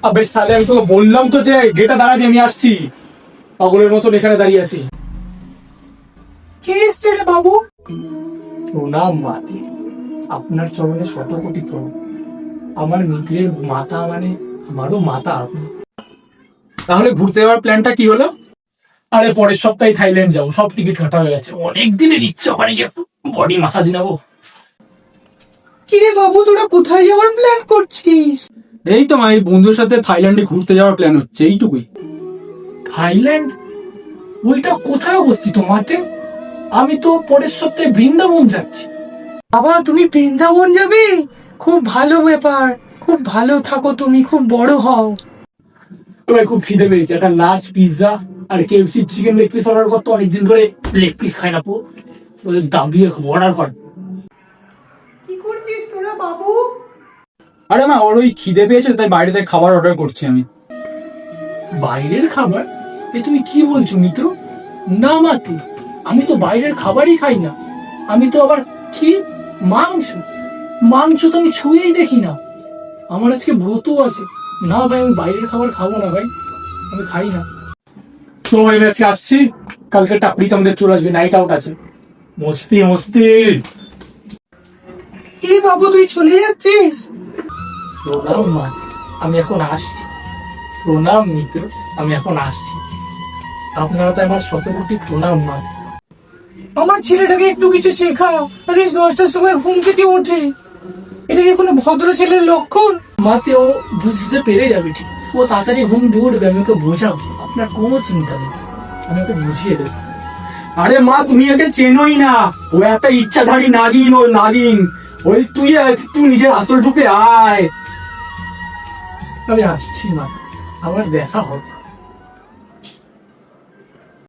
বেশ তাহলে আমি তোকে বললাম তো যে গেটে দাঁড়াবি, আমি আসছি। পাগলের মতন এখানে দাঁড়িয়ে আছি। কে এসছে রে বাবু? প্রণাম মাতে, আপনার চরণে শত কোটি প্রণাম। আমার মিত্রের মাতা মানে আমারও মাতা আপনি। তাহলে ঘুরতে যাওয়ার প্ল্যানটা কি হলো? আরে পরের সপ্তাহে থাইল্যান্ড যাবো, সব টিকিট কাটা হয়ে গেছে। অনেক দিনের ইচ্ছা মানে কি একটু বডি মাসাজ নেবো। কি রে বাবু, তোরা কোথায় যাওয়ার প্ল্যান করছিস? এই তো এই বন্ধুর সাথে থাইল্যান্ডে ঘুরতে যাওয়ার প্ল্যান হচ্ছে, এইটুকুই। থাইল্যান্ড? ওইটা কোথায় অবস্থিত মাতে? আমি তো পরের সপ্তাহে বৃন্দাবন যাচ্ছি। বাবা, তুমি বৃন্দাবন যাবে? খুব ভালো ব্যাপার, খুব ভালো থাকো, তুমি খুব বড় হও। ভাই খুব খিদে পেয়েছে, একটা লার্জ পিৎজা আর KFC chicken leg piece order করতে, অনেকদিন ধরে লেগ পিস খাই না। ওদের দাম দিয়ে অর্ডার কর। কি করছিস তোরা বাবু? আরে মা, ওর ওই খিদে পেয়েছে তাই বাইরে থেকে খাবার অর্ডার করছি আমি। বাইরের খাবার? এ তুমি কি বলছো মিত্র? না মাতে, আমি তো বাইরের খাবারই খাই না। আমি তো আবার কি মাংস, মাংস তো আমি ছুঁয়েই দেখি না। আমার আজকে ব্রত আছে। না ভাই, আমি বাইরের খাবার খাবো না ভাই, আমি খাই না। তো ভাই আমি আজকে আসছি, কালকে টাপড়িতে আমাদের চলে আসবে, নাইট আউট আছে। মস্তি মস্তি। কি বাবু, তুই চলে যাচ্ছিস? প্রণাম মা, আমি এখন আসছি। প্রণাম মিত্র, আমি এখন আসছি। আপনারা তো আমার শত কোটি প্রণাম মা। আমার ছেলেটাকে একটু কিছু শেখাও। আরে 10টার সময় ঘুম থেকে ওঠে, এটা কি কোনো ভদ্র ছেলের লক্ষণ? মাতে ও বুঝতে পেরে যাবে ঠিক, ও তাড়াতাড়ি ঘুম দিয়ে উঠবে। আমি ওকে বোঝাবো, আপনার কোনো চিন্তা নেই, আমি ওকে বুঝিয়ে দেবো। আরে মা, তুমি একে চেনোই না, ও একটা ইচ্ছাধারী নাগিন, ও নাগিন। ওই তুই নিজের আসল রূপে আয়। আমি আসছি মা, আবার দেখা হবে।